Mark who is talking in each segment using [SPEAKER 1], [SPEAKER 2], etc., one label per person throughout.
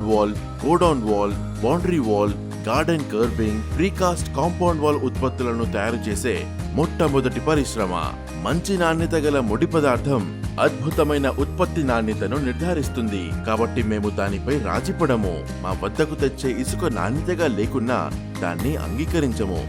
[SPEAKER 1] Wall, godown wall, boundary wall, garden kerbing, precast compound wall ఉత్పత్తులను తయారు చేసే మొట్టమొదటి పరిశ్రమ. మంచి నాణ్యత గల ముడి పదార్థం అద్భుతమైన ఉత్పత్తి నాణ్యతను నిర్ధారిస్తుంది. కాబట్టి మేము దానిపై రాజీపడము. మా వద్దకు తెచ్చే ఇసుక నాణ్యతగా లేకున్నా దాన్ని అంగీకరించము.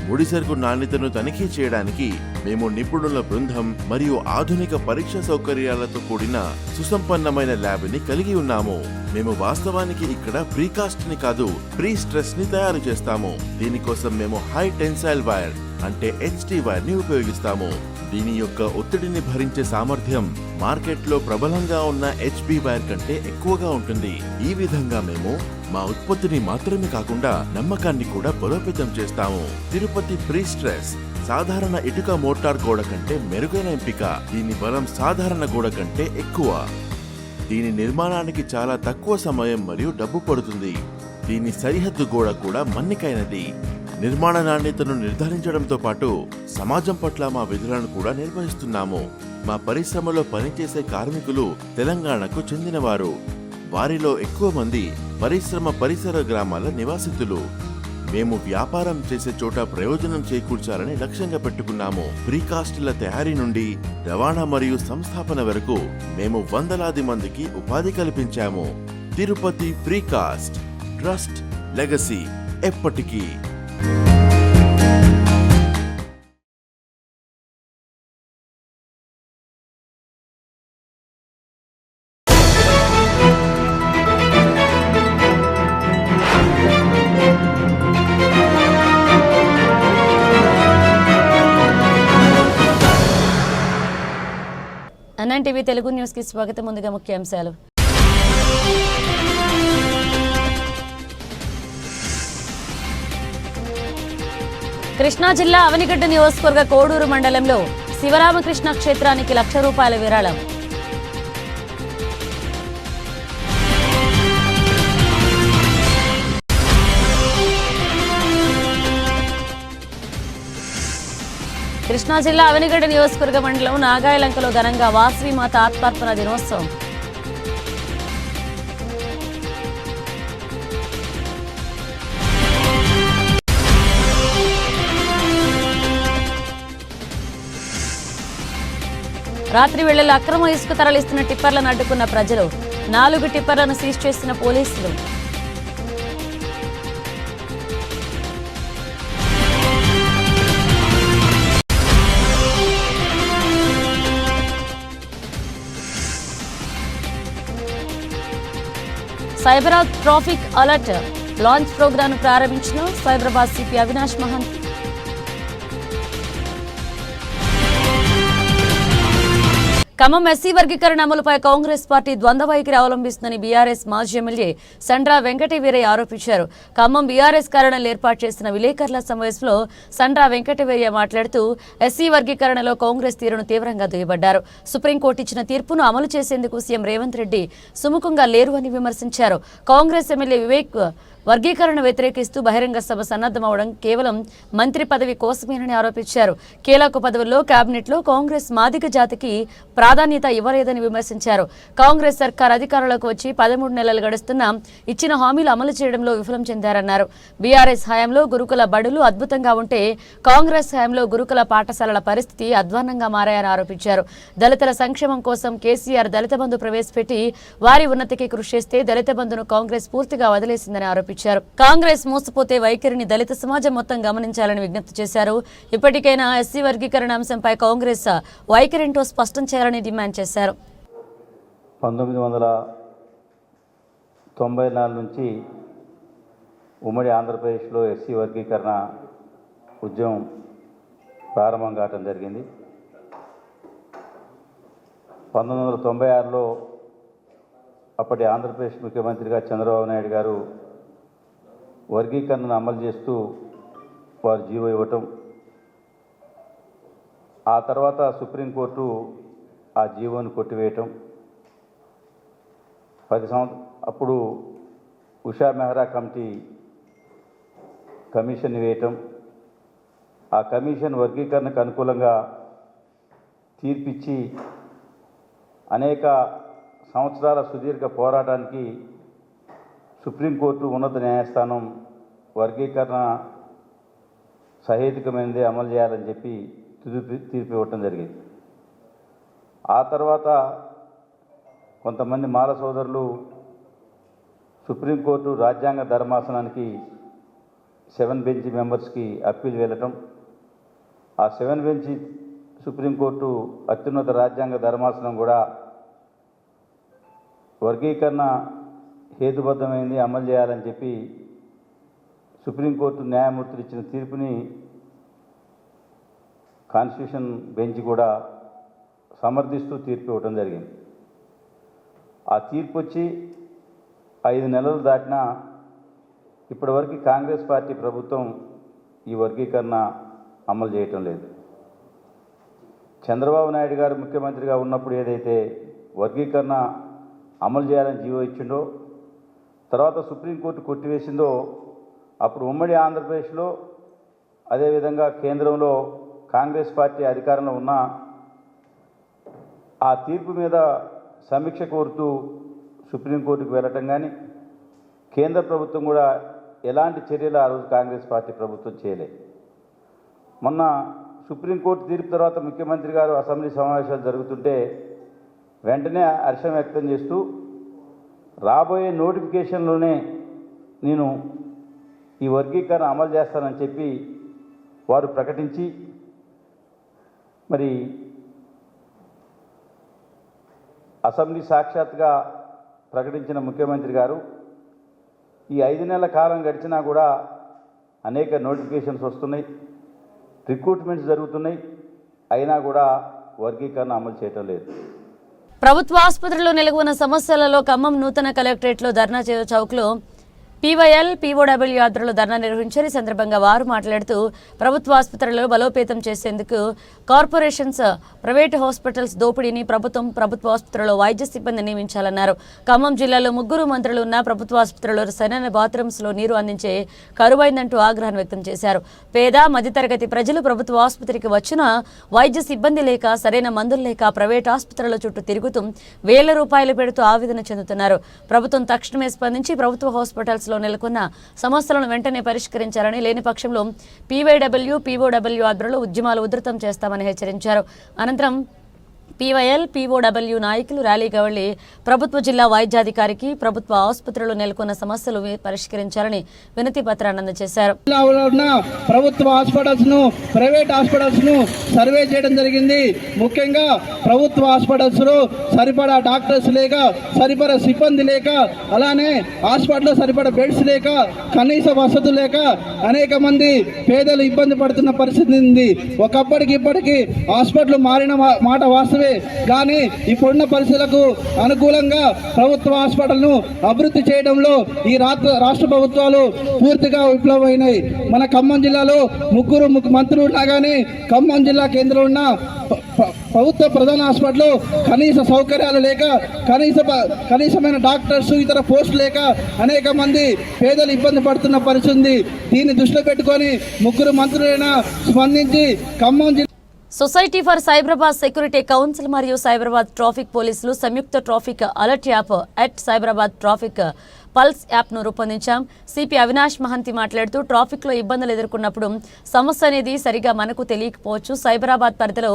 [SPEAKER 1] ముడిసరుకు నాణ్యతను తనిఖీ చేయడానికి మేము నిపుణుల బృందం మరియు ఆధునిక పరీక్ష సౌకర్యాలతో కూడిన సుసంపన్నమైన ల్యాబ్ ని కలిగి ఉన్నాము. మేము వాస్తవానికి ఇక్కడ ప్రీకాస్ట్ ని కాదు, ప్రీ స్ట్రెస్ ని తయారు చేస్తాము. దీనికోసం మేము హై టెన్సైల్ వైర్ అంటే HT వైర్ ని ఉపయోగిస్తాము. దీని యొక్క ఒత్తిడిని భరించే సామర్థ్యం మార్కెట్లో ప్రబలంగా ఉన్న HB వైర్ కంటే ఎక్కువగా ఉంటుంది. ఈ విధంగా మేము మా ఉత్పత్తిని మాత్రమే కాకుండా నమ్మకాన్ని కూడా బలోపేతం చేస్తాము. తిరుపతి ప్రీ స్ట్రెస్ సాధారణ ఇటుక మోటార్ గోడ కంటే మెరుగైన ఎంపిక. దీని బలం సాధారణ గోడ కంటే ఎక్కువ. దీని నిర్మాణానికి చాలా తక్కువ సమయం మరియు డబ్బు పడుతుంది. దీని సరిహద్దు గోడ కూడా మన్నికైనది. నిర్మాణ నాణ్యతను నిర్ధారించడంతో పాటు సమాజం పట్ల మా విధులను కూడా నిర్వహిస్తున్నాము. మా పరిశ్రమలో పనిచేసే కార్మికులు తెలంగాణకు చెందినవారు. వారిలో ఎక్కువ మంది పరిసర గ్రామాల నివాసితులు. మేము వ్యాపారం చేసే చోట ప్రయోజనం చేకూర్చాలని లక్ష్యంగా పెట్టుకున్నాము. ప్రీకాస్టుల తయారీ నుండి రవాణా మరియు సంస్థాపన వరకు మేము వందలాది మందికి ఉపాధి కల్పించాము. తిరుపతి ప్రీకాస్ట్, ట్రస్ట్, లెగసీ ఎప్పటికీ.
[SPEAKER 2] NNTV తెలుగు న్యూస్ కి స్వాగతం. ముందుగా ముఖ్యాంశాలు. కృష్ణా జిల్లా అవనిగడ్డ నియోజకవర్గ కోడూరు మండలంలో శివరామకృష్ణ క్షేత్రానికి ₹1,00,000 విరాళం. కృష్ణా జిల్లా అవనిగడ్డ నియోజకవర్గ మండలం నాగాయలంకలో ఘనంగా వాసవి మాత ఆత్మార్పణ దినోత్సవం. రాత్రి వేళల్లో అక్రమ ఇసుక తరలిస్తున్న టిప్పర్లను అడ్డుకున్న ప్రజలు. 4 టిప్పర్లను సీజ్ చేసిన పోలీసులు. Cyberabad traffic alert launch programme ప్రారంభించిన సైబరాబాద్ సిపి అవినాష్ మహంతి. ఖమ్మం ఎస్సీ వర్గీకరణ అమలుపై కాంగ్రెస్ పార్టీ ద్వంద్వ వైఖరి అవలంబిస్తుందని బీఆర్ఎస్ మాజీ ఎమ్మెల్యే సండ్ర వెంకటవీరయ్య ఆరోపించారు. ఖమ్మం బీఆర్ఎస్ కార్యాలయంలో ఏర్పాటు చేసిన విలేకరుల సమావేశంలో సండ్ర వెంకటవీరయ్య మాట్లాడుతూ ఎస్సీ వర్గీకరణలో కాంగ్రెస్ తీరును తీవ్రంగా దుయ్యబడ్డారు. సుప్రీంకోర్టు ఇచ్చిన తీర్పును అమలు చేసేందుకు సీఎం రేవంత్ రెడ్డి సుముఖంగా లేరు అని విమర్శించారు. కాంగ్రెస్ ఎమ్మెల్యే వివేక్ వర్గీకరణ వ్యతిరేకిస్తూ బహిరంగ సభ సన్నద్ధమవడం కేవలం మంత్రి పదవి కోసమేనని ఆరోపించారు. కీలక పదవుల్లో కేబినెట్లో కాంగ్రెస్ మాదిగ జాతికి ప్రాధాన్యత ఇవ్వలేదని విమర్శించారు. కాంగ్రెస్ సర్కార్ అధికారంలోకి వచ్చి 13 నెలలు గడుస్తున్నా ఇచ్చిన హామీలు అమలు చేయడంలో విఫలం చెందారన్నారు. బీఆర్ఎస్ హయాంలో గురుకుల బడులు అద్భుతంగా ఉంటే కాంగ్రెస్ హయాంలో గురుకుల పాఠశాలల పరిస్థితి అధ్వాన్నంగా మారాయని ఆరోపించారు. దళితుల సంక్షేమం కోసం కేసీఆర్ దళిత బంధు ప్రవేశపెట్టి వారి ఉన్నతికి కృషి చేస్తే దళిత బంధును కాంగ్రెస్ పూర్తిగా వదిలేసిందని ఆరోపించారు. కాంగ్రెస్ మోసపోతే వైఖరిని దళిత సమాజం మొత్తం గమనించాలని విజ్ఞప్తి చేశారు. ఇప్పటికైనా ఎస్సీ వర్గీకరణ అంశంపై కాంగ్రెస్ వైఖరింటో స్పష్టం చేయాలని డిమాండ్ చేశారు.
[SPEAKER 3] 1994 నుంచి ఉమ్మడి ఆంధ్రప్రదేశ్లో ఎస్సీ వర్గీకరణ ఉద్యమం ప్రారంభం కావడం జరిగింది. 1996లో అప్పటి ఆంధ్రప్రదేశ్ ముఖ్యమంత్రిగా చంద్రబాబు నాయుడు గారు వర్గీకరణను అమలు చేస్తూ వారు జీవో ఇవ్వటం, ఆ తర్వాత సుప్రీంకోర్టు ఆ జీవోను కొట్టివేయటం, 10 సంవత్సరాలు అప్పుడు ఉషా మెహ్రా కమిటీ కమిషన్ వేయటం, ఆ కమిషన్ వర్గీకరణకు అనుకూలంగా తీర్పిచ్చి అనేక సంవత్సరాల సుదీర్ఘ పోరాటానికి సుప్రీంకోర్టు ఉన్నత న్యాయస్థానం వర్గీకరణ సహేతుకమైనదే అమలు చేయాలని చెప్పి తీర్పు ఇవ్వటం జరిగింది. ఆ తర్వాత కొంతమంది మాల సోదరులు సుప్రీంకోర్టు రాజ్యాంగ ధర్మాసనానికి 7 బెంచ్ మెంబర్స్కి అప్పీల్ వెళ్ళటం, ఆ 7 బెంచ్ సుప్రీంకోర్టు అత్యున్నత రాజ్యాంగ ధర్మాసనం కూడా వర్గీకరణ హేతుబద్ధమైంది అమలు చేయాలని చెప్పి సుప్రీంకోర్టు న్యాయమూర్తులు ఇచ్చిన తీర్పుని కాన్స్టిట్యూషన్ బెంచ్ కూడా సమర్థిస్తూ తీర్పు ఇవ్వటం జరిగింది. ఆ తీర్పు వచ్చి 5 నెలలు దాటినా ఇప్పటివరకు కాంగ్రెస్ పార్టీ ప్రభుత్వం ఈ వర్గీకరణ అమలు చేయటం లేదు. చంద్రబాబు నాయుడు గారు ముఖ్యమంత్రిగా ఉన్నప్పుడు ఏదైతే వర్గీకరణ అమలు చేయాలని జీవో ఇచ్చిండో, తర్వాత సుప్రీంకోర్టు కొట్టివేసిందో, అప్పుడు ఉమ్మడి ఆంధ్రప్రదేశ్లో అదేవిధంగా కేంద్రంలో కాంగ్రెస్ పార్టీ అధికారంలో ఉన్న ఆ తీర్పు మీద సమీక్ష కోరుతూ సుప్రీంకోర్టుకు వెళ్ళటం కానీ, కేంద్ర ప్రభుత్వం కూడా ఎలాంటి చర్యలు ఆ రోజు కాంగ్రెస్ పార్టీ ప్రభుత్వం చేయలేదు. మొన్న సుప్రీంకోర్టు తీర్పు తర్వాత ముఖ్యమంత్రి గారు అసెంబ్లీ సమావేశాలు జరుగుతుంటే వెంటనే హర్షం వ్యక్తం చేస్తూ రాబోయే నోటిఫికేషన్లోనే నేను ఈ వర్గీకరణ అమలు చేస్తానని చెప్పి వారు ప్రకటించి, మరి అసెంబ్లీ సాక్షాత్గా ప్రకటించిన ముఖ్యమంత్రి గారు ఈ 5 నెలల కాలం గడిచినా కూడా అనేక నోటిఫికేషన్స్ వస్తున్నాయి, రిక్రూట్మెంట్స్ జరుగుతున్నాయి, అయినా కూడా వర్గీకరణ అమలు చేయటం లేదు.
[SPEAKER 2] ప్రభుత్వ ఆసుపత్రిలో నెలకొన్న సమస్యలలో ఖమ్మం నూతన కలెక్టరేట్లో ధర్నా చౌక్లో PYL, POW ఆధ్వర్యంలో ధర్నా నిర్వహించారు. ఈ సందర్భంగా వారు మాట్లాడుతూ ప్రభుత్వ ఆసుపత్రులను బలోపేతం చేసేందుకు కార్పొరేషన్స్, ప్రైవేటు హాస్పిటల్స్ దోపిడీని ప్రభుత్వ ఆసుపత్రుల్లో వైద్య సిబ్బంది నియమించాలన్నారు. ఖమ్మం జిల్లాలో 3 మంత్రులు ఉన్న ప్రభుత్వ ఆసుపత్రుల్లో సరైన బాత్రూమ్స్లో నీరు అందించే కరువైందంటూ ఆగ్రహం వ్యక్తం చేశారు. పేద మధ్యతరగతి ప్రజలు ప్రభుత్వ ఆసుపత్రికి వచ్చినా వైద్య సిబ్బంది లేక, సరైన మందులు లేక ప్రైవేట్ ఆసుపత్రుల చుట్టూ తిరుగుతూ వేల రూపాయలు పెడుతూ ఆవేదన చెందుతున్నారు. ప్రభుత్వం తక్షణమే స్పందించి ప్రభుత్వ హాస్పిటల్స్ నెలకొన్న సమస్యలను వెంటనే పరిష్కరించాలని, లేని పక్షంలో PYW, POW ఆధ్వర్యంలో ఉద్యమాలు ఉధృతం చేస్తామని హెచ్చరించారు. అనంతరం PYL, POW నాయకులు ర్యాలీగా వెళ్లి ప్రభుత్వ జిల్లా వైద్యాధికారికి ప్రభుత్వ ఆసుపత్రుల్లో నెలకొన్న సమస్యలు పరిష్కరించాలని వినతి పత్రాన్ని అందజేశారు.
[SPEAKER 4] ప్రభుత్వ హాస్పిటల్స్ ను, ప్రైవేట్ హాస్పిటల్స్ ను సర్వే చేయడం జరిగింది. ముఖ్యంగా ప్రభుత్వ హాస్పిటల్స్ లో సరిపడా డాక్టర్స్ లేక, సరిపడా సిబ్బంది లేక, అలానే హాస్పిటల్లో సరిపడా బెడ్స్ లేక, కనీస వసతులు లేక అనేక మంది పేదలు ఇబ్బంది పడుతున్న పరిస్థితి ఉంది. ఒకప్పటికి ఇప్పటికి హాస్పిటల్ మారిన మాట వాస్తవే, కానీ ఇప్పుడున్న పరిస్థితులకు అనుకూలంగా ప్రభుత్వ హాస్పిటల్ను అభివృద్ధి చేయడంలో ఈ రాష్ట్ర ప్రభుత్వాలు పూర్తిగా విఫలమైనాయి. మన ఖమ్మం జిల్లాలో 3 మంత్రులు ఉన్నా కానీ ఖమ్మం జిల్లా కేంద్రంలో ఉన్న ప్రభుత్వ ప్రధాన హాస్పిటల్లో కనీస సౌకర్యాలు లేక, కనీసమైన డాక్టర్స్, ఇతర పోస్టులు లేక అనేక మంది పేదలు ఇబ్బంది పడుతున్న పరిస్థితి ఉంది. దీన్ని దృష్టిలో పెట్టుకొని 3 మంత్రులైనా స్పందించి ఖమ్మం జిల్లా
[SPEAKER 2] society for Cyberabad security council మరియు సైబరాబాద్ ట్రాఫిక్ పోలీసులు సంయుక్త traffic alert app @Cyberabad traffic pulse యాప్ను రూపొందించాం. సిపి అవినాష్ మహంతి మాట్లాడుతూ ట్రాఫిక్లో ఇబ్బందులు ఎదుర్కొన్నప్పుడు సమస్య అనేది సరిగా మనకు తెలియకపోవచ్చు. సైబరాబాద్ పరిధిలో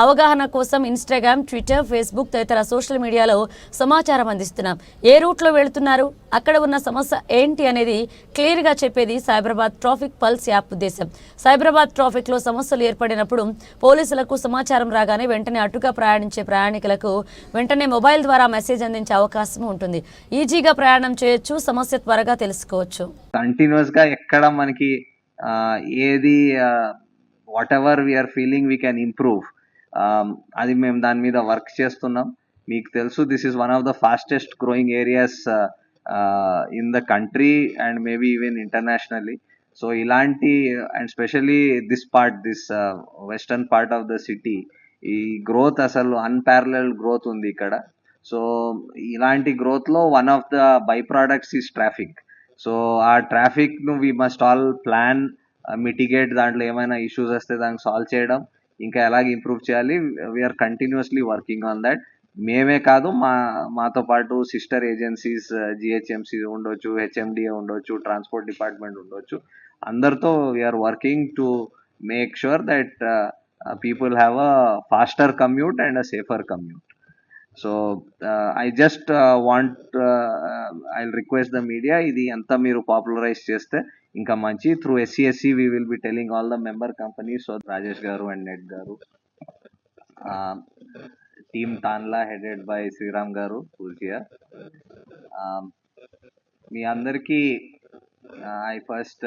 [SPEAKER 2] అవగాహన కోసం ఇన్స్టాగ్రామ్, ట్విట్టర్, ఫేస్బుక్ తదితర సోషల్ మీడియాలో సమాచారం అందిస్తున్నాం. ఏ రూట్లో వెళుతున్నారు, అక్కడ ఉన్న సమస్య ఏంటి అనేది క్లియర్గా చెప్పేది సైబరాబాద్ ట్రాఫిక్ పల్స్ యాప్ ఉద్దేశం. సైబరాబాద్ ట్రాఫిక్లో సమస్యలు ఏర్పడినప్పుడు పోలీసులకు సమాచారం రాగానే వెంటనే అటుగా ప్రయాణించే ప్రయాణికులకు వెంటనే మొబైల్ ద్వారా మెసేజ్ అందించే అవకాశం ఉంటుంది. ఈజీగా ప్రయాణం చేయొచ్చు, సమస్య త్వరగా తెలుసుకోవచ్చు.
[SPEAKER 5] కంటిన్యూస్ గా ఎక్కడ మనకి ఏది whatever we're feeling we can improve, అది మేము దాని మీద వర్క్ చేస్తున్నాం. మీకు తెలుసు, this is one of the fastest growing areas in the country and maybe even internationally. So ఇలాంటి and specially this western part of the city, ఈ growth అసలు అన్పారలల్డ్ గ్రోత్ ఉంది ఇక్కడ. సో ఇలాంటి గ్రోత్ లో one of the by products is traffic. So ఆ traffic ను we must all plan, mitigate, దాంట్లో ఏమైనా ఇష్యూస్ వస్తే దానికి సాల్వ్ చేయడం, ఇంకా ఎలాగ ఇంప్రూవ్ చేయాలి, we're continuously working on that. మేమే కాదు మాతో పాటు సిస్టర్ ఏజెన్సీస్ జిహెచ్ఎంసీ ఉండొచ్చు, హెచ్ఎండిఏ ఉండొచ్చు, ట్రాన్స్పోర్ట్ డిపార్ట్మెంట్ ఉండొచ్చు, అందరితో we're working to make sure that people have a faster commute and a safer commute. So I just want I'll request the media, ఇది అంతా మీరు పాపులరైజ్ చేస్తే ఇంకా మంచి. Through SCSC we will be telling all the member companies. So Rajesh garu and నెట్ garu, team Tanla headed by Sriram గారు పూర్తిగా, మీ అందరికీ I first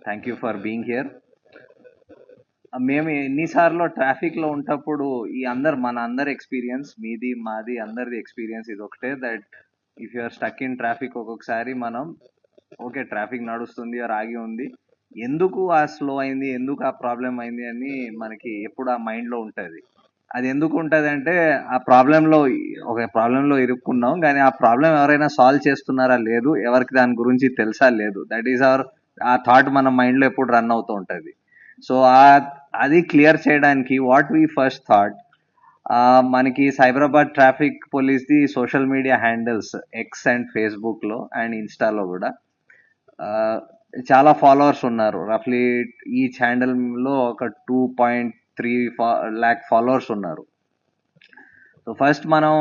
[SPEAKER 5] thank you for being here. మేము ఎన్నిసార్లు ట్రాఫిక్లో ఉన్నప్పుడు మన అందరి ఎక్స్పీరియన్స్, మీది మాది అందరిది ఎక్స్పీరియన్స్ ఇది ఒకటే, that if you are stuck in traffic, ఒక్కొక్కసారి మనం ఓకే ట్రాఫిక్ నడుస్తుంది ఆగి ఉంది, ఎందుకు ఆ స్లో అయింది, ఎందుకు ఆ ప్రాబ్లం అయింది అని మనకి ఎప్పుడు ఆ మైండ్లో ఉంటుంది. అది ఎందుకు ఉంటుంది అంటే ఆ ప్రాబ్లంలో ఇరుక్కున్నాం, కానీ ఆ ప్రాబ్లం ఎవరైనా సాల్వ్ చేస్తున్నారా లేదు, ఎవరికి దాని గురించి తెలుసా లేదు, దట్ ఈస్ ఆ థాట్ మన మైండ్లో ఎప్పుడు రన్ అవుతూ ఉంటుంది. సో అది క్లియర్ చేయడానికి వాట్ వీ ఫస్ట్ థాట్, మనకి సైబరాబాద్ ట్రాఫిక్ పోలీస్ది social media handles X and ఫేస్బుక్లో అండ్ ఇన్స్టాలో కూడా చాలా ఫాలోవర్స్ ఉన్నారు. రఫ్లీ ఈచ్ హ్యాండిల్లో ఒక 2.3 lakh ఫాలోవర్స్ ఉన్నారు. సో ఫస్ట్ మనం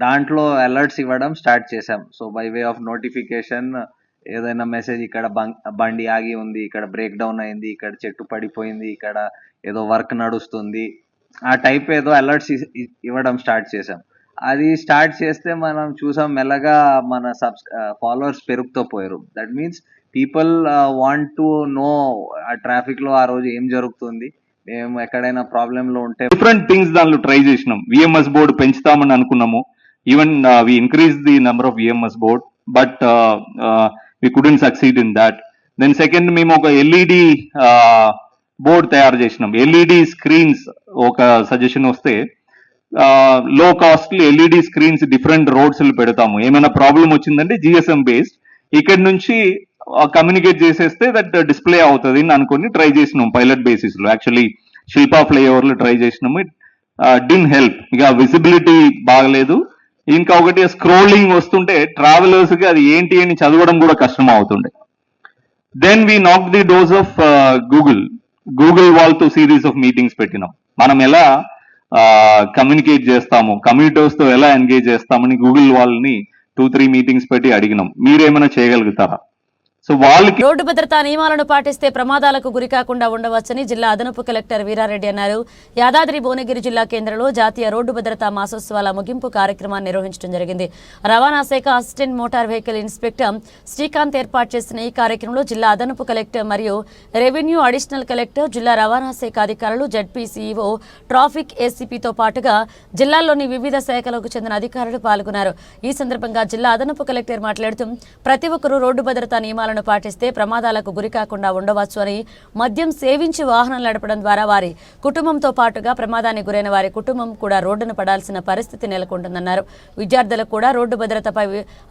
[SPEAKER 5] దాంట్లో అలర్ట్స్ ఇవ్వడం స్టార్ట్ చేసాం. So by way of notification ఏదైనా మెసేజ్, ఇక్కడ బండి ఆగి ఉంది, ఇక్కడ బ్రేక్ డౌన్ అయింది, ఇక్కడ చెట్టు పడిపోయింది, ఇక్కడ ఏదో వర్క్ నడుస్తుంది, ఆ టైప్ ఏదో అలర్ట్స్ ఇవ్వడం స్టార్ట్ చేసాం. అది స్టార్ట్ చేస్తే మనం చూసాం మెల్లగా మన ఫాలోవర్స్ పెరుగుతూ పోయారు. That means people want to know ఆ ట్రాఫిక్లో ఆ రోజు ఏం జరుగుతుంది, మేము ఎక్కడైనా ప్రాబ్లంలో ఉంటే
[SPEAKER 6] డిఫరెంట్ థింగ్స్ దానిలో ట్రై చేసినాం. విఎంఎస్ బోర్డు పెంచుతామని అనుకున్నాము. Even we increase the number of VMS board, but we couldn't succeed in that. Then second, మేము ఒక ఎల్ఈడి బోర్డ్ తయారు చేసినాం. ఎల్ఈడి స్క్రీన్స్ ఒక సజెషన్ వస్తే లో costly LED screens different roads పెడతాము. ఏమైనా ప్రాబ్లం వచ్చిందంటే GSM బేస్డ్ ఇక్కడ నుంచి కమ్యూనికేట్ చేసేస్తే దట్ డిస్ప్లే అవుతుంది అని అనుకుని ట్రై చేసినాం పైలట్ బేసిస్ లో. యాక్చువల్లీ శిల్పా ఫ్లైఓవర్ లో ట్రై చేసినాము. It didn't help. ఇక విజిబిలిటీ బాగలేదు. ఇంకా ఒకటి స్క్రోలింగ్ వస్తుంటే ట్రావెలర్స్ కి అది ఏంటి అని చదవడం కూడా కష్టం అవుతుండే. Then we knock the doors of Google వాళ్ళతో సిరీస్ ఆఫ్ మీటింగ్స్ పెట్టినాం. మనం ఎలా కమ్యూనికేట్ చేస్తాము, కమ్యూనిటర్స్ తో ఎలా ఎంగేజ్ చేస్తామని గూగుల్ వాళ్ళని 2-3 మీటింగ్స్ పెట్టి అడిగినాం, మీరేమైనా చేయగలుగుతారా. సో వాళ్ళకి
[SPEAKER 2] రోడ్డు భద్రతా నియమాలను పాటిస్తే ప్రమాదాలకు గురికాకుండా ఉండవచ్చని జిల్లా అదనపు కలెక్టర్ వీరారెడ్డి అన్నారు. యాదాద్రి భువనగిరి జిల్లా కేంద్రంలో జాతీయ రోడ్డు భద్రతా మాసోత్సవాల ముగింపు కార్యక్రమాన్ని నిర్వహించడం జరిగింది. రవాణా శాఖ assistant motor vehicle inspector Srikanth ఏర్పాటు చేసిన ఈ కార్యక్రమంలో జిల్లా అదనపు కలెక్టర్ మరియు రెవెన్యూ అడిషనల్ కలెక్టర్, జిల్లా రవాణా శాఖ అధికారులు, జడ్పీ సీఈఓ, ట్రాఫిక్ ఏసీపీతో పాటుగా జిల్లాల్లోని వివిధ శాఖలకు చెందిన అధికారులు పాల్గొన్నారు. ఈ సందర్భంగా జిల్లా అదనపు కలెక్టర్ మాట్లాడుతూ ప్రతి ఒక్కరూ రోడ్డు భద్రతా నియమాలను పాటిస్తే ప్రమాదాలకు గురికాకుండా ఉండవచ్చు అని, మద్యం సేవించి వాహనం నడపడం ద్వారా వారి కుటుంబంతో పాటుగా ప్రమాదానికి గురైన వారి కుటుంబం కూడా రోడ్డును పడాల్సిన పరిస్థితి నెలకొంటుందన్నారు. విద్యార్థులకు కూడా రోడ్డు భద్రతపై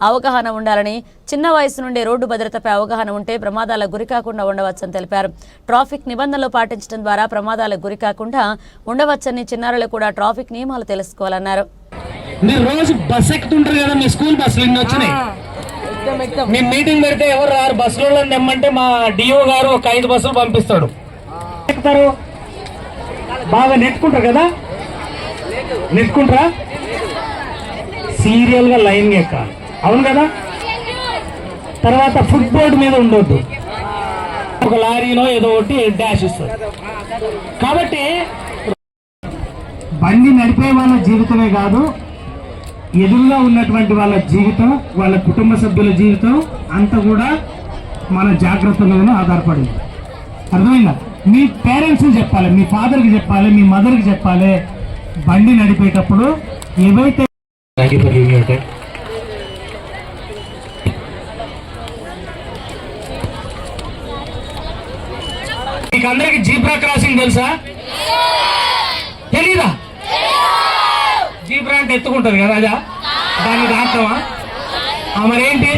[SPEAKER 2] అవగాహన ఉండాలని, చిన్న వయసు నుండే రోడ్డు భద్రతపై అవగాహన ఉంటే ప్రమాదాలకు గురికాకుండా ఉండవచ్చని తెలిపారు. ట్రాఫిక్ నిబంధనలు పాటించడం ద్వారా ప్రమాదాలకు గురికాకుండా ఉండవచ్చని, చిన్నారులు కూడా ట్రాఫిక్ నియమాలు తెలుసుకోవాలన్నారు.
[SPEAKER 7] మీరు రోజు బస్ ఎక్కుతుంటారు కదా, మీ స్కూల్ బస్సులు ఇన్ని వచ్చినాయి. మీ మీటింగ్ పెడితే ఎవరు రారు, బస్సులో తెమ్మంటే మా డిఓ గారు ఒక 5 బస్సులు పంపిస్తాడు. ఎక్కుతారు, బాగా నెట్టుకుంటారు కదా, నెట్టుకుంటారా, సీరియల్ గా లైన్ ఎక్కాలి, అవును కదా. తర్వాత ఫుట్ బోర్డు మీద ఉండొద్దు, ఒక లారీనో ఏదో ఒకటి డాష్ ఇస్తుంది. కాబట్టి బండి నడిపే వాళ్ళ జీవితమే కాదు, ఎదురుగా ఉన్నటువంటి వాళ్ళ జీవితం, వాళ్ళ కుటుంబ సభ్యుల జీవితం అంతా కూడా మన జాగ్రత్తలోనే ఆధారపడింది. అర్థమైందా? మీ పేరెంట్స్కి చెప్పాలి, మీ ఫాదర్కి చెప్పాలి, మీ మదర్కి చెప్పాలి, బండి నడిపేటప్పుడు ఏవైతే మీకు అందరికి జీబ్రా క్రాసింగ్ తెలుసా? తెలీదా? జీబ్రా అంటే ఎత్తుకుంటది కదా, అదా దాన్ని దాటమా? మరేంటి?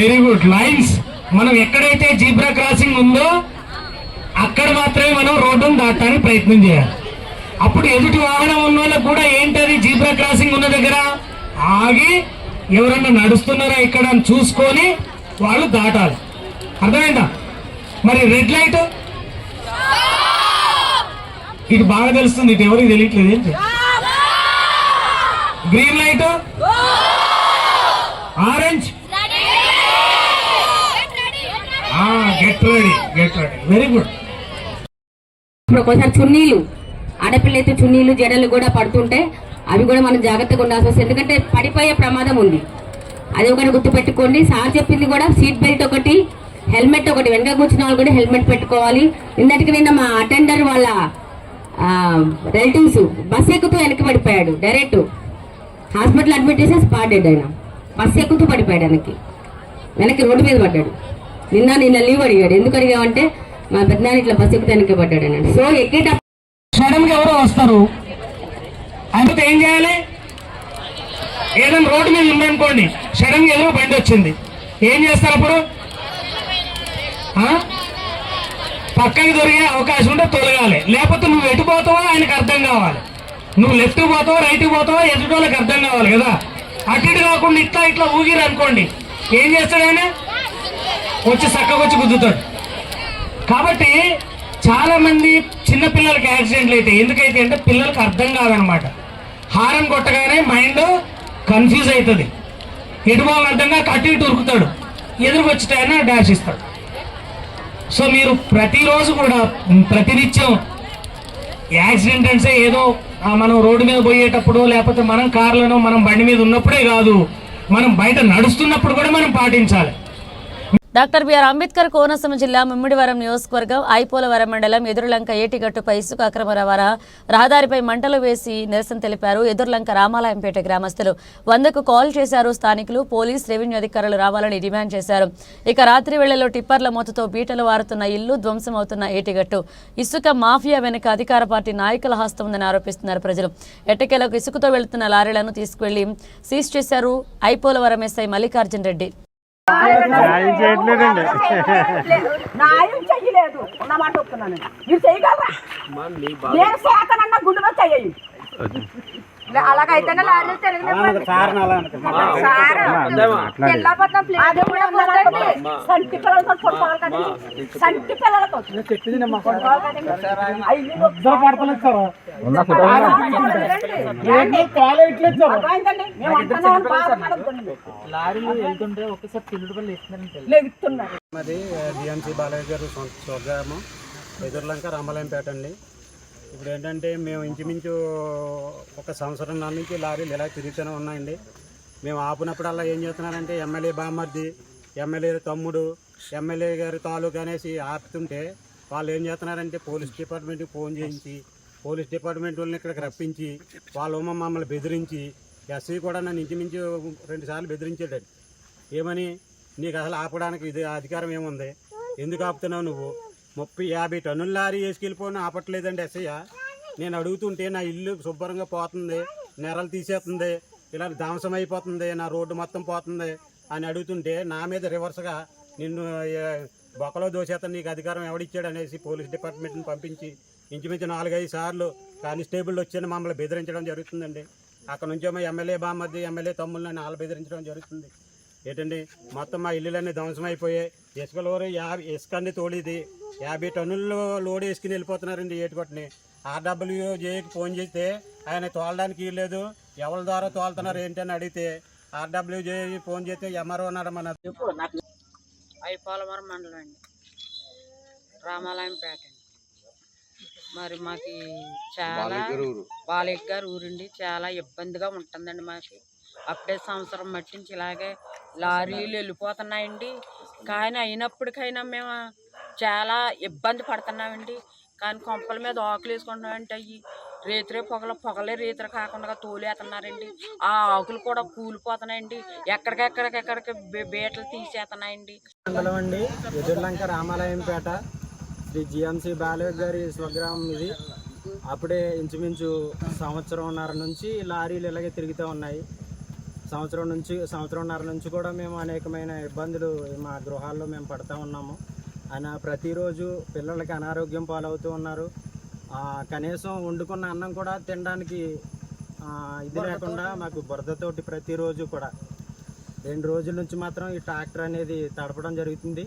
[SPEAKER 7] Very good, lines. మనం ఎక్కడైతే జీబ్రా క్రాసింగ్ ఉందో అక్కడ మాత్రమే మనం రోడ్డును దాటడానికి ప్రయత్నం చేయాలి. అప్పుడు ఎదుటి వాహనం ఉన్న వాళ్ళకి కూడా ఏంటది, జీబ్రా క్రాసింగ్ ఉన్న దగ్గర ఆగి ఎవరన్నా నడుస్తున్నారా ఇక్కడ అని చూసుకొని వాళ్ళు దాటాలి. అర్థమైందా? మరి రెడ్ లైట్ ఇటు బాగా తెలుస్తుంది, ఇటు ఎవరికి తెలియట్లేదు ఏంటి. Green light, orange, get ready, get ready, very good.
[SPEAKER 8] ఇప్పుడు ఒక్కోసారి చున్నీలు, ఆడపిల్ల అయితే చున్నీలు జడలు కూడా పడుతుంటే అవి కూడా మనం జాగ్రత్తగా ఉండాల్సి వస్తుంది, ఎందుకంటే పడిపోయే ప్రమాదం ఉంది. అది ఒకటి గుర్తుపెట్టుకోండి. సార్ చెప్పింది కూడా సీట్ బెల్ట్ ఒకటి, హెల్మెట్ ఒకటి, వెనక కూర్చున్న వాళ్ళు కూడా హెల్మెట్ పెట్టుకోవాలి. నిన్న మా అటెండర్ వాళ్ళ రిలేటివ్స్ బస్ ఎక్కుతూ వెనక్కి పడిపోయాడు. డైరెక్ట్ హాస్పిటల్ అడ్మిట్ చేసి స్పాట్ డెడ్. ఆయన బస్ ఎక్కుతూ పడిపోయాడు, వెనక్కి రోడ్డు మీద పడ్డాడు. నిన్న లీవ్ అడిగాడు. ఎందుకు అడిగామంటే మా పెద్దనాన్న ఇట్లా బస్ ఎక్కుతూ వెనక్కి పడ్డాడు అన్నాడు. సో ఎక్కేటప్పుడు
[SPEAKER 7] సడన్ గా ఎవరో వస్తారు, అయితే ఏం చేయాలి? ఏదైనా రోడ్డు మీద ఉందనుకోండి, సడన్ గా ఎదురు బండి వచ్చింది, ఏం చేస్తారు అప్పుడు? పక్కకి దొరికే అవకాశం ఉంటే తొలగాలి. లేకపోతే నువ్వు ఎటు పోతావో ఆయనకు అర్థం కావాలి. నువ్వు లెఫ్ట్ పోతావో రైట్ పోతావో ఎదుటి వాళ్ళకి అర్థం కావాలి కదా. అటు ఇటు కాకుండా ఇట్లా ఊగిరు అనుకోండి, ఏం చేస్తాడు ఆయన? వచ్చి చక్కగా వచ్చి గుద్దుతాడు. కాబట్టి చాలా మంది చిన్న పిల్లలకి యాక్సిడెంట్లు అయితే ఎందుకైతే అంటే పిల్లలకు అర్థం కాదనమాట. హారం కొట్టగానే మైండ్ కన్ఫ్యూజ్ అవుతుంది, ఎటు పోవాలని అర్థం కాక అటు ఇటు ఉరుకుతాడు, ఎదురుకు వచ్చి ఆయన డాష్ ఇస్తాడు. సో మీరు ప్రతిరోజు కూడా ప్రతినిత్యం యాక్సిడెంట్ అంటే ఏదో మనం రోడ్డు మీద పోయేటప్పుడు లేకపోతే మనం కార్లను మనం బండి మీద ఉన్నప్పుడే కాదు, మనం బయట నడుస్తున్నప్పుడు కూడా మనం పాటించాలి.
[SPEAKER 2] డాక్టర్ బిఆర్ అంబేద్కర్ కోనసీమ జిల్లా ముమ్మిడివరం నియోజకవర్గం ఐపోలవరం మండలం ఎదురులంక ఏటిగట్టుపై ఇసుక అక్రమ రవాణా రహదారిపై మంటలు వేసి నిరసన తెలిపారు. ఎదురులంక రామాలయంపేట గ్రామస్తులు 100కు కాల్ చేశారు. స్థానికులు, పోలీస్, రెవెన్యూ అధికారులు రావాలని డిమాండ్ చేశారు. ఇక రాత్రి వేళల్లో టిప్పర్ల మోతతో బీటలు వారుతున్న ఇల్లు, ధ్వంసమవుతున్న ఏటిగట్టు, ఇసుక మాఫియా వెనుక అధికార పార్టీ నాయకుల హస్తం ఉందని ఆరోపిస్తున్నారు ప్రజలు. ఎట్టకేలకు ఇసుకతో వెళుతున్న లారీలను తీసుకువెళ్లి సీజ్ చేశారు ఐపోలవరం ఎస్ఐ మల్లికార్జున్ రెడ్డి.
[SPEAKER 9] న్యాయం చెయ్యలేదు ఉన్నమాట ఒప్పుతున్నాను. మీరు చేయగలరా? నేను చేతనన్నా గుండు మీద చెయ్యి. అలాగైతేనే లారీలు తిరగలేదు. సంటి పిల్లలతో కొట్టుకోవాలి కదా, సంటి పిల్లలతో
[SPEAKER 10] మాది డిఎంసీ బాలయ్య గారు స్వగ్రామం ఎదురులంక రామాలయంపేట అండి. ఇప్పుడు ఏంటంటే మేము ఇంచుమించు 1 సంవత్సరం నుంచి లారీలు ఇలా తిరుగుతూనే ఉన్నాయండి. మేము ఆపినప్పుడల్లా ఏం చేస్తున్నారంటే ఎమ్మెల్యే బామర్ది, ఎమ్మెల్యే తమ్ముడు, ఎమ్మెల్యే గారి తాలూకు అనేసి ఆపుతుంటే వాళ్ళు ఏం చేస్తున్నారంటే పోలీస్ డిపార్ట్మెంట్కి ఫోన్ చేయించి పోలీస్ డిపార్ట్మెంట్ వాళ్ళని ఇక్కడికి రప్పించి వాళ్ళు మమ్మల్ని బెదిరించి, ఎస్సీ కూడా నన్ను ఇంచుమించు 2 సార్లు బెదిరించాడు. ఏమని, నీకు అసలు ఆపడానికి ఇది అధికారం ఏముంది, ఎందుకు ఆపుతున్నావు నువ్వు? 30-50 టన్నుల లారీ వేసుకెళ్ళిపోయినా ఆపట్లేదండి ఎస్ఐ. నేను అడుగుతుంటే నా ఇల్లు శుభ్రంగా పోతుంది, నెరలు తీసేస్తుంది, ఇలా ధ్వంసం అయిపోతుంది, నా రోడ్డు మొత్తం పోతుంది అని అడుగుతుంటే నా మీద రివర్స్గా నిన్ను బొక్కలో దోసేస్తాను, నీకు అధికారం ఎవడిచ్చాడు అనేసి పోలీస్ డిపార్ట్మెంట్ని పంపించి ఇంచుమించు 4-5 సార్లు కానిస్టేబుల్ వచ్చి మమ్మల్ని బెదిరించడం జరుగుతుందండి. అక్కడ నుంచేమో ఎమ్మెల్యే బామ్మది, ఎమ్మెల్యే తమ్ముళ్ళని వాళ్ళు బెదిరించడం జరుగుతుంది. ఏంటండి మొత్తం మా ఇల్లులన్నీ ధ్వంసం అయిపోయాయి. ఇసుక లోరీ ఇసుక అన్ని తోడిది 50 టన్నుల్లో లోడ్ వేసుకుని వెళ్ళిపోతున్నారండి ఏటుకొట్టని. RWJకి ఫోన్ చేస్తే ఆయన తోలడానికి లేదు, ఎవరి ద్వారా తోలుతున్నారు ఏంటని అడిగితే RWJ ఫోన్ చేస్తే ఎంఆర్ఓ అన్నాడు. మన
[SPEAKER 11] ఐపోలవరం మండలం అండి, రామాలయంపేట అండి. మరి మాకు చాలా బాలయ్య గారు ఊరండి, చాలా ఇబ్బందిగా ఉంటుందండి మాకు. అప్పుడే సంవత్సరం మట్టించి ఇలాగే లారీలు వెళ్ళిపోతున్నాయండి. కానీ అయినప్పటికైనా మేము చాలా ఇబ్బంది పడుతున్నామండి. కానీ కొంపల మీద ఆకులు వేసుకుంటున్నామంటే అవి రేతిరే పొగలే రేతిరే కాకుండా తోలేస్తున్నారండి. ఆ ఆకులు కూడా కూలిపోతున్నాయండి, ఎక్కడికెక్కడికి బీటలు తీసేస్తున్నాయండి.
[SPEAKER 10] మండలం అండి, ఎదురులంక రామాలయంపేట, శ్రీ జిఎంసీ బాలయ్య గారి స్వగ్రామం ఇది. అప్పుడే ఇంచుమించు 1.5 సంవత్సరం నుంచి లారీలు ఇలాగే తిరుగుతూ ఉన్నాయి. సంవత్సరంన్నర నుంచి కూడా మేము అనేకమైన ఇబ్బందులు మా గృహాల్లో మేము పడుతూ ఉన్నాము. ప్రతిరోజు పిల్లలకి అనారోగ్యం పాలవుతూ ఉన్నారు. కనీసం వండుకున్న అన్నం కూడా తినడానికి ఇది లేకుండా మాకు బురదతోటి ప్రతిరోజు కూడా 2 రోజుల నుంచి మాత్రం ఈ ట్రాక్టర్ అనేది తడపడం జరుగుతుంది.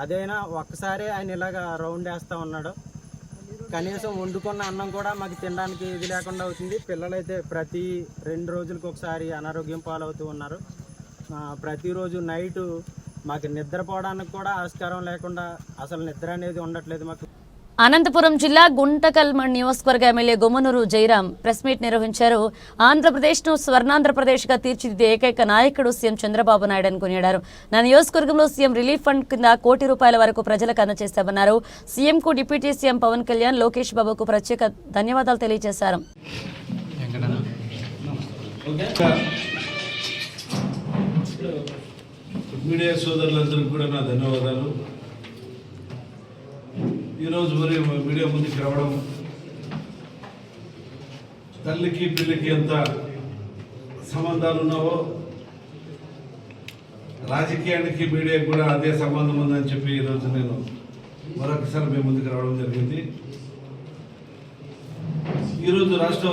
[SPEAKER 10] అదైనా ఒక్కసారి ఆయన ఇలాగ రౌండ్ వేస్తూ ఉన్నాడు. కనీసం వండుకున్న అన్నం కూడా మాకు తినడానికి ఇది లేకుండా అవుతుంది. పిల్లలైతే ప్రతి 2 రోజులకు ఒకసారి అనారోగ్యం పాలవుతూ ఉన్నారు. ప్రతిరోజు నైటు మాకు నిద్రపోవడానికి కూడా ఆస్కారం లేకుండా అసలు నిద్ర అనేది ఉండట్లేదు మాకు.
[SPEAKER 2] అనంతపురం జిల్లా గుంటకల్ నియోజకవర్గ MLA Gummanur Jayaram press meet నిర్వహించారు. ఆంధ్రప్రదేశ్ను స్వర్ణాంధ్రప్రదేశ్గా తీర్చిదిద్దే ఏకైక నాయకుడు సీఎం చంద్రబాబు నాయుడు అని కొనియాడారు. నా నియోజకవర్గంలో సీఎం రిలీఫ్ ఫండ్ కింద ₹1 కోటి వరకు ప్రజలకు అందజేస్తామన్నారు. సీఎంకు డిప్యూటీ సీఎం పవన్ కళ్యాణ్, లోకేష్ బాబుకు ప్రత్యేక ధన్యవాదాలు తెలియజేశారు.
[SPEAKER 12] మీడియా సోదరులందరికీ కూడా నా ధన్యవాదాలు. ఈరోజు మరి మీడియా ముందుకు రావడం, తల్లికి పిల్లికి ఎంత సంబంధాలు ఉన్నావో రాజకీయానికి మీడియాకి కూడా అదే సంబంధం ఉందని చెప్పి ఈరోజు నేను మరొకసారి మీ ముందుకు రావడం జరిగింది. ఈరోజు రాష్ట్ర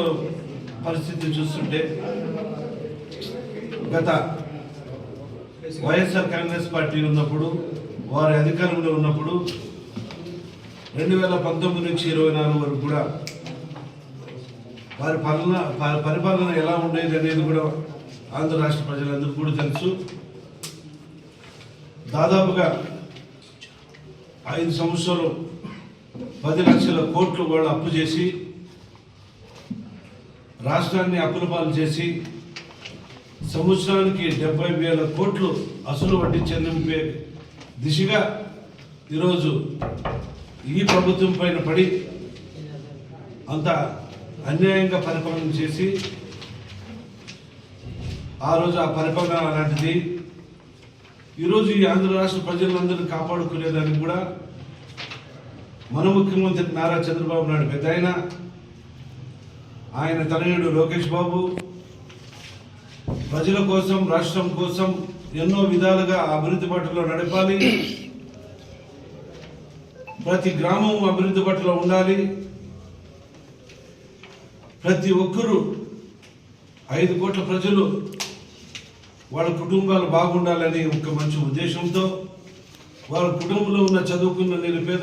[SPEAKER 12] పరిస్థితి చూస్తుంటే గత వైఎస్ఆర్ కాంగ్రెస్ పార్టీ ఉన్నప్పుడు, వారి అధికారంలో ఉన్నప్పుడు 2019 నుంచి 24 వరకు కూడా వారి పరిపాలన ఎలా ఉండేది అనేది కూడా ఆంధ్ర రాష్ట్ర ప్రజలందరూ కూడా తెలుసు. దాదాపుగా 5 సంవత్సరాలు 10 లక్షల కోట్లు వాళ్ళు అప్పు చేసి రాష్ట్రాన్ని అప్పుల పాలు చేసి సంవత్సరానికి 70,000 కోట్లు అసలు వడ్డీ చెల్లింపే దిశగా ఈరోజు ఈ ప్రభుత్వం పైన పడి అంత అన్యాయంగా పరిపాలన చేసి ఆ రోజు ఆ పరిపాలన అలాంటిది. ఈరోజు ఈ ఆంధ్ర రాష్ట్ర ప్రజలందరినీ కాపాడుకునేదానికి కూడా మన ముఖ్యమంత్రి నారా చంద్రబాబు నాయుడు పెద్ద ఆయన తనయుడు లోకేష్ బాబు ప్రజల కోసం, రాష్ట్రం కోసం ఎన్నో విధాలుగా అభివృద్ధి బాటలో నడపాలి. ప్రతి గ్రామం అభివృద్ధి బాటలో ఉండాలి. ప్రతి ఒక్కరూ 5 కోట్ల ప్రజలు వాళ్ళ కుటుంబాలు బాగుండాలని ఒక మంచి ఉద్దేశంతో, వాళ్ళ కుటుంబంలో ఉన్న చదువుకున్న నిరుపేద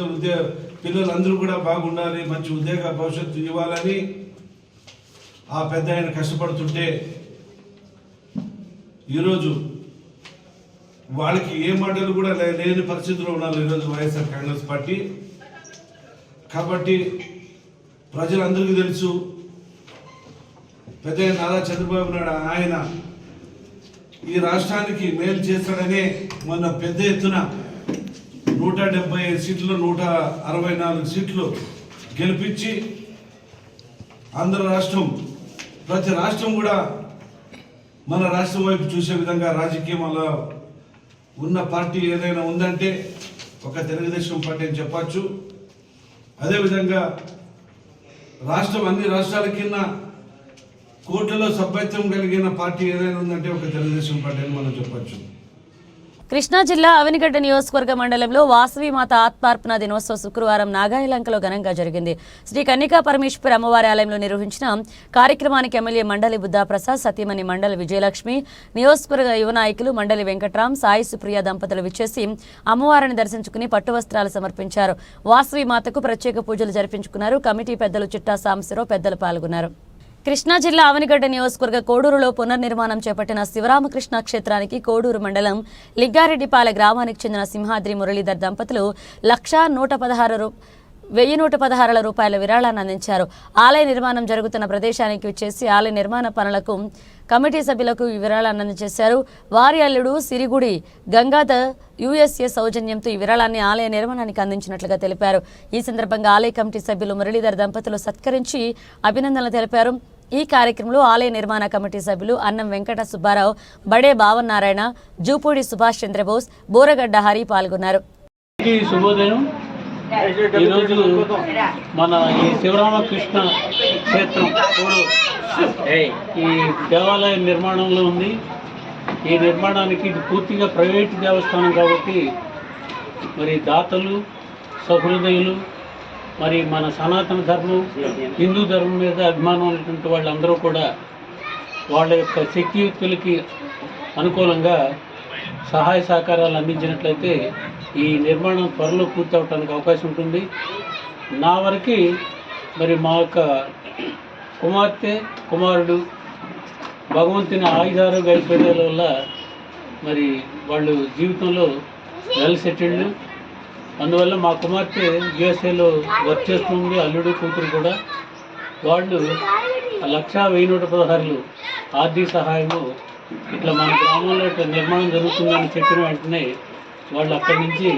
[SPEAKER 12] పిల్లలందరూ కూడా బాగుండాలి, మంచి ఉద్యోగ భవిష్యత్తు ఇవ్వాలని ఆ పెద్ద ఆయన కష్టపడుతుంటే ఈరోజు వాళ్ళకి ఏ మాటలు కూడా లేని పరిస్థితిలో ఉన్నారు ఈరోజు వైఎస్ఆర్ కాంగ్రెస్ పార్టీ. కాబట్టి ప్రజలందరికీ తెలుసు, పెద్ద నారా చంద్రబాబు నాయుడు ఆయన ఈ రాష్ట్రానికి మేలు చేస్తాడనే మొన్న పెద్ద ఎత్తున 175 సీట్లు 164 సీట్లు గెలిపించి ఆంధ్ర రాష్ట్రం, ప్రతి రాష్ట్రం కూడా మన రాష్ట్రం వైపు చూసే విధంగా రాజకీయంలో ఉన్న పార్టీ ఏదైనా ఉందంటే ఒక తెలుగుదేశం పార్టీ అని చెప్పచ్చు. అదేవిధంగా రాష్ట్రం అన్ని రాష్ట్రాల కింద కోట్లలో సభ్యత్వం కలిగిన పార్టీ ఏదైనా ఉందంటే ఒక తెలుగుదేశం పార్టీ అని మనం చెప్పచ్చు.
[SPEAKER 2] కృష్ణా జిల్లా అవనిగడ్డ నియోజకవర్గ మండలంలో వాసవి మాత ఆత్మార్పణ దినోత్సవం శుక్రవారం నాగాయలంకలో ఘనంగా జరిగింది. శ్రీ కన్నికా పరమేశ్వరి అమ్మవారి ఆలయంలో నిర్వహించిన కార్యక్రమానికి ఎమ్మెల్యే మండలి బుద్ధాప్రసాద్, సతీమణి మండలి విజయలక్ష్మి, నియోజకవర్గ యువ నాయకులు మండలి వెంకట్రామ్, సాయి సుప్రియ దంపతులు విచ్చేసి అమ్మవారిని దర్శించుకుని పట్టు వస్త్రాలు సమర్పించారు. వాసవి మాతకు ప్రత్యేక పూజలు జరిపించుకున్నారు. కమిటీ పెద్దలు చిట్టా సాంబశివరావు పెద్దలు పాల్గొన్నారు. కృష్ణా జిల్లా అవనిగడ్డ నియోజకవర్గ కోడూరులో పునర్నిర్మాణం చేపట్టిన శివరామకృష్ణ క్షేత్రానికి కోడూరు మండలం లిగ్గారెడ్డిపాలె గ్రామానికి చెందిన సింహాద్రి మురళీధర్ దంపతులు 1,116 రూపాయల విరాళాన్ని అందించారు. ఆలయ నిర్మాణం జరుగుతున్న ప్రదేశానికి విచ్చేసి ఆలయ నిర్మాణ పనులకు కమిటీ సభ్యులకు ఈ విరాళాన్ని అందజేశారు. వారి అల్లుడు సిరిగుడి గంగాధర్ USA సౌజన్యంతో ఈ విరాళాన్ని ఆలయ నిర్మాణానికి అందించినట్లుగా తెలిపారు. ఈ సందర్భంగా ఆలయ కమిటీ సభ్యులు మురళీధర్ దంపతులు సత్కరించి అభినందనలు తెలిపారు. ఈ కార్యక్రమంలో ఆలయ నిర్మాణ కమిటీ సభ్యులు అన్నం వెంకట సుబ్బారావు, బడే భావనారాయణ, జూపూడి సుభాష్ చంద్రబోస్, బోరగడ్డ హరి పాల్గొన్నారు.
[SPEAKER 13] ఈరోజు మన ఈ శివరామకృష్ణ క్షేత్రం ఈ దేవాలయం నిర్మాణంలో ఉంది. ఈ నిర్మాణానికి ఇది పూర్తిగా ప్రైవేటు దేవస్థానం కాబట్టి మరి దాతలు, సహృదయులు, మరి మన సనాతన ధర్మం, హిందూ ధర్మం మీద అభిమానం ఉన్నటువంటి వాళ్ళందరూ కూడా వాళ్ళ యొక్క శక్తియుక్తులకి అనుకూలంగా సహాయ సహకారాలు అందించినట్లయితే ఈ నిర్మాణం త్వరలో పూర్తి అవడానికి అవకాశం ఉంటుంది. నా వరకు మరి మా యొక్క కుమార్తె, కుమారుడు భగవంతుని ఆయుధారోగ్య ఐశ్వర్యాల వల్ల మరి వాళ్ళు జీవితంలో వెల్ సెటిల్డ్. అందువల్ల మా కుమార్తె యుఎస్ఏలో వర్క్ చేస్తుంది, అల్లుడు కూతురు కూడా. వాళ్ళు 1,11,16 ఆర్థిక సహాయము ఇట్లా మన గ్రామంలో ఇట్లా నిర్మాణం జరుగుతుందని చెప్పిన వెంటనే వాళ్ళు అక్కడి నుంచి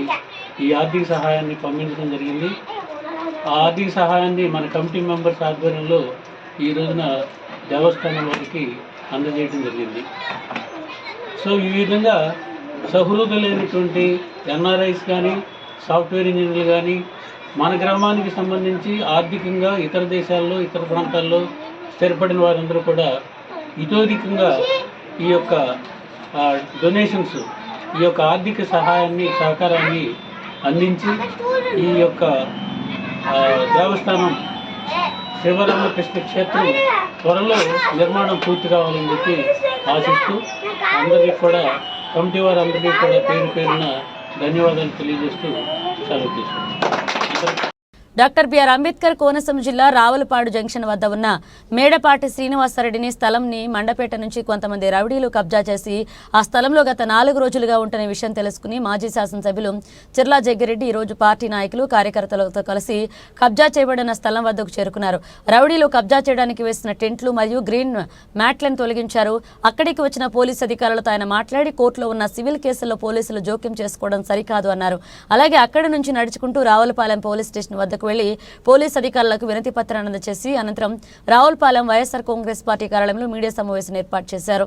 [SPEAKER 13] ఈ ఆర్థిక సహాయాన్ని పంపించడం జరిగింది. ఆ ఆర్థిక సహాయాన్ని మన కమిటీ మెంబర్స్ ఆధ్వర్యంలో ఈ రోజున దేవస్థానం వారికి అందజేయడం జరిగింది. సో ఈ విధంగా సహృదయులైనటువంటి ఎన్ఆర్ఐస్ కానీ, సాఫ్ట్వేర్ ఇంజనీర్లు కానీ మన గ్రామానికి సంబంధించి ఆర్థికంగా ఇతర దేశాల్లో, ఇతర ప్రాంతాల్లో స్థిరపడిన వారందరూ కూడా ఇతోధికంగా ఈ యొక్క డొనేషన్స్, ఈ యొక్క ఆర్థిక సహాయాన్ని, సహకారాన్ని అందించి ఈ యొక్క దేవస్థానం శివరామకృష్ణ క్షేత్రం త్వరలో నిర్మాణం పూర్తి కావాలని చెప్పి ఆశిస్తూ అందరికీ కూడా, కమిటీ వారందరికీ కూడా పేరు పేరున ధన్యవాదాలు తెలియజేస్తూ సెలవు తీసుకుంటాం.
[SPEAKER 2] డాక్టర్ బిఆర్ అంబేద్కర్ కోనసీమ జిల్లా రావులపాడు జంక్షన్ వద్ద ఉన్న మేడపాటి శ్రీనివాసరెడ్డిని స్థలంని మండపేట నుంచి కొంతమంది రౌడీలు కబ్జా చేసి ఆ స్థలంలో గత 4 రోజులుగా ఉంటున్న విషయం తెలుసుకుని మాజీ శాసనసభ్యులు చిర్లా జగ్గిరెడ్డి ఈరోజు పార్టీ నాయకులు, కార్యకర్తలతో కలిసి కబ్జా చేయబడిన స్థలం వద్దకు చేరుకున్నారు. రౌడీలు కబ్జా చేయడానికి వేసిన టెంట్లు మరియు గ్రీన్ మ్యాట్లను తొలగించారు. అక్కడికి వచ్చిన పోలీసు అధికారులతో ఆయన మాట్లాడి కోర్టులో ఉన్న సివిల్ కేసుల్లో పోలీసులు జోక్యం చేసుకోవడం సరికాదు అన్నారు. అలాగే అక్కడి నుంచి నడుచుకుంటూ రావులపాలెం పోలీస్ స్టేషన్ వద్దకు వెళ్లి పోలీస్ అధికారులకు వినతి పత్రాన్ని అందజేసి అనంతరం రావులపాలెం వైఎస్ఆర్ కాంగ్రెస్ పార్టీ కార్యాలయంలో మీడియా సమావేశం ఏర్పాటు చేశారు.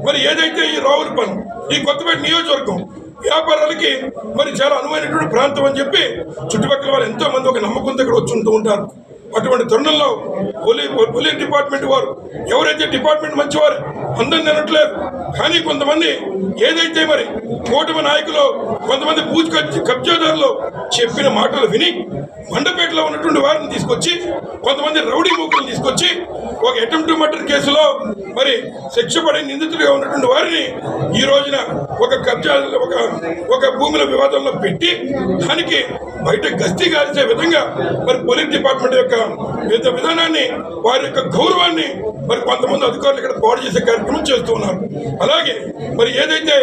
[SPEAKER 12] మరి ఏదైతే ఈ రావులపాలెం, ఈ కొత్తపేట నియోజకవర్గం వ్యాపారాలకి మరి చాలా అనువైనటువంటి ప్రాంతం అని చెప్పి చుట్టుపక్కల వాళ్ళు ఎంతో మంది ఒక నమ్మకంతో ఇక్కడ వచ్చి ఉంటారు. అటువంటి తరుణంలో పోలీస్ డిపార్ట్మెంట్ వారు, ఎవరైతే డిపార్ట్మెంట్ మంచివారు అందరిని అనట్లేదు, కానీ కొంతమంది ఏదైతే మరి కూటమి నాయకులు, కొంతమంది కబ్జాదారులు చెప్పిన మాటలు విని మండపేటలో ఉన్నటువంటి వారిని తీసుకొచ్చి, కొంతమంది రౌడీ మూకులను తీసుకొచ్చి ఒక అటెంప్ట్ మర్డర్ కేసులో మరి శిక్ష పడే నిందితుడిగా ఉన్నటువంటి వారిని ఈ రోజున ఒక కబ్జా ఒక భూముల వివాదంలో పెట్టి దానికి బయట గస్తీ కాల్చే విధంగా మరి పోలీస్ డిపార్ట్మెంట్ యొక్క విధానాన్ని, వారి యొక్క గౌరవాన్ని మరి కొంతమంది అధికారులు ఇక్కడ పాడు చేసే కార్యక్రమం చేస్తూ ఉన్నారు. అలాగే మరి ఏదైతే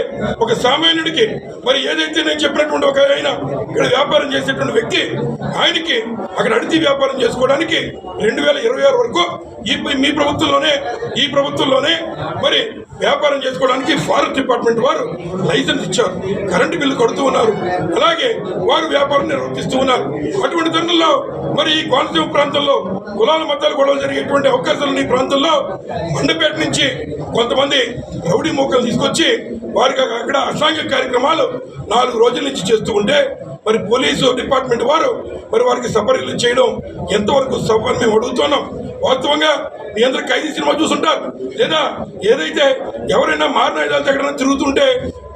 [SPEAKER 12] ఒక సామాన్యుడికి మరి ఏదైతే నేను చెప్పినటువంటి ఒక ఆయన ఇక్కడ వ్యాపారం చేసేటువంటి వ్యక్తి, ఆయనకి అక్కడ అడితి వ్యాపారం చేసుకోవడానికి 2026 వరకు ఈ ప్రభుత్వంలోనే మరి వ్యాపారం చేసుకోవడానికి ఫారెస్ట్ డిపార్ట్మెంట్ వారు లైసెన్స్ ఇచ్చారు. కరెంటు బిల్లు కడుతూ ఉన్నారు. అలాగే వారు వ్యాపారం నిర్వర్తిస్తూ ఉన్నారు. అటువంటి తరుణంలో మరి ఈ కోనసీమ ప్రాంతంలో కులాల మతాలు గొడవలు జరిగేటువంటి అవకాశాలు ఈ ప్రాంతంలో మండపేట నుంచి కొంతమంది రౌడీ మూకలు తీసుకొచ్చి వారికి అక్కడ అసాంఘిక కార్యక్రమాలు 4 రోజుల నుంచి చేస్తూ ఉంటే మరి పోలీసు డిపార్ట్మెంట్ వారు మరి వారికి సపరీలు చేయడం ఎంతవరకు సఫర్ మేము అడుగుతున్నాం. వాస్తవంగా మీ అందరూ ఖైదీ సినిమా చూస్తుంటారు, లేదా ఏదైతే ఎవరైనా మారణాయుధాలు ఎక్కడైనా తిరుగుతుంటే,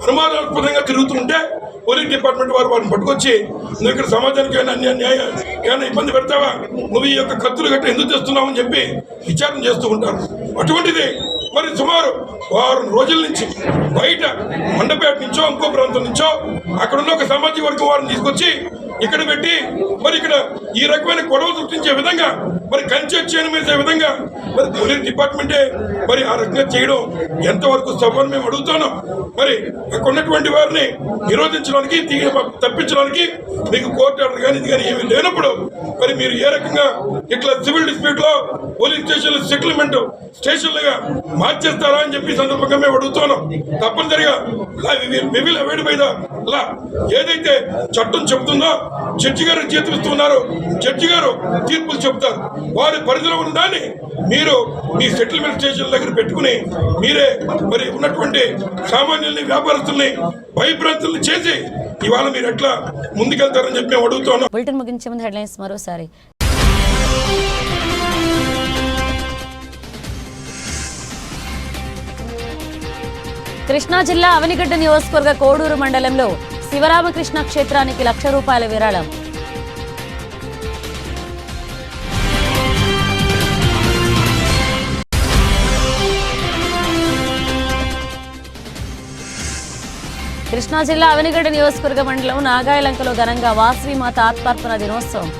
[SPEAKER 12] అనుమానాస్పదంగా తిరుగుతుంటే పోలీస్ డిపార్ట్మెంట్ వారిని పట్టుకొచ్చి, నువ్వు ఇక్కడ సమాజానికి ఏమైనా ఇబ్బంది పెడతావా, నువ్వు ఈ యొక్క కత్తులు గట్ట ఎందుకు తెస్తున్నావు అని చెప్పి విచారణ చేస్తూ ఉంటారు. అటువంటిది మరి సుమారు 6 రోజుల నుంచి బయట మండపేట నుంచో ఇంకో ప్రాంతం నుంచో అక్కడున్న ఒక సామాజిక వర్గం వారిని తీసుకొచ్చి ఇక్కడ పెట్టి మరి ఇక్కడ ఈ రకమైన గొడవలు సృష్టించే విధంగా, మరి కంచె చేయడం వేసే విధంగా మరి పోలీస్ డిపార్ట్మెంటే మరి ఆ రకంగా చేయడం ఎంతవరకు సభను మేము అడుగుతున్నాం. మరి అక్కడ ఉన్నటువంటి వారిని నిరోధించడానికి, తప్పించడానికి మీకు కోర్టు ఆర్డర్ కానీ ఇది కానీ ఏమీ లేనప్పుడు మరి మీరు ఏ రకంగా ఇట్లా సివిల్ డిస్ప్యూట్ లో పోలీస్ స్టేషన్లు సెటిల్మెంట్ స్టేషన్లుగా మార్చేస్తారా అని చెప్పి సందర్భంగా మేము అడుగుతున్నాం. తప్పనిసరిగా ఏదైతే చట్టం చెబుతుందో జడ్జి గారు చేతిస్తున్నారు, జడ్జి గారు తీర్పులు చెబుతారు. వారి పరిధిలో ఉన్న దాన్ని మీరు మీ సెటిల్మెంట్ స్టేషన్ దగ్గర పెట్టుకుని మీరే మరి ఉన్నటువంటి సామాన్యుల్ని, వ్యాపారస్తుల్ని భయభ్రాంతుల్ని చేసి ఇవాళ మీరు ఎట్లా ముందుకెళ్తారని చెప్పి మేము అడుగుతున్నాం.
[SPEAKER 2] బులెటిన్ ముగించే ముందు హెడ్లైన్స్ మరోసారి. కృష్ణా జిల్లా అవనిగడ్డ నియోజకవర్గ కోడూరు మండలంలో శివరామకృష్ణ క్షేత్రానికి ₹1,00,000 విరాళం. కృష్ణా జిల్లా అవనిగడ్డ నియోజకవర్గ మండలం నాగాయలంకలో ఘనంగా వాసవి మాత ఆత్మార్పణ దినోత్సవం.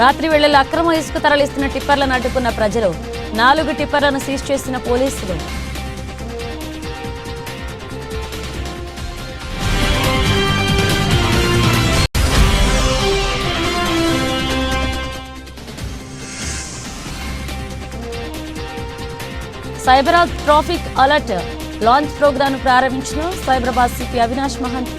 [SPEAKER 2] రాత్రి వేళల్లో అక్రమ ఇసుక తరలిస్తున్న టిప్పర్లను అడ్డుకున్న ప్రజలు. 4 టిప్పర్లను సీజ్ చేసిన పోలీసులు. Cyberabad traffic alert launch programme ప్రారంభించిన సైబరాబాద్ సిపి అవినాష్ మహంతి.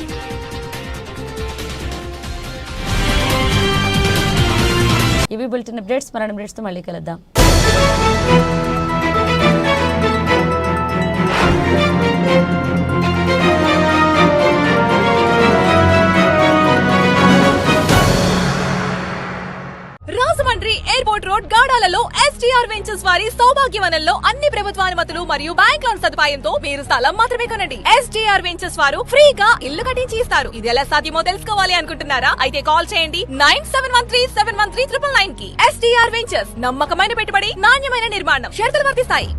[SPEAKER 2] ఇవి బులెటిన్ అప్డేట్స్. మరణ అప్డేట్స్తో మళ్ళీ కలుద్దాం.
[SPEAKER 14] రాజమండ్రి ఎయిర్పోర్ట్ రోడ్ గాడాలలో STR వెంచర్స్ వారి సౌభాగ్యవనంలో అన్ని ప్రభుత్వానుమతులు మరియు బ్యాంక్ లోన్ సదుపాయంతో మీరు స్థలం మాత్రమే కొనండి. STR వెంచర్స్ వారు ఫ్రీగా ఇల్లు కట్టించి ఇస్తారు. ఇది ఎలా సాధ్యమో తెలుసుకోవాలి అనుకుంటున్నారా? అయితే కాల్ చేయండి 9713713999 కి. STR వెంచర్స్, నమ్మకమైన పెట్టుబడి, నాణ్యమైన నిర్మాణం. షరతులు వర్తిస్తాయి.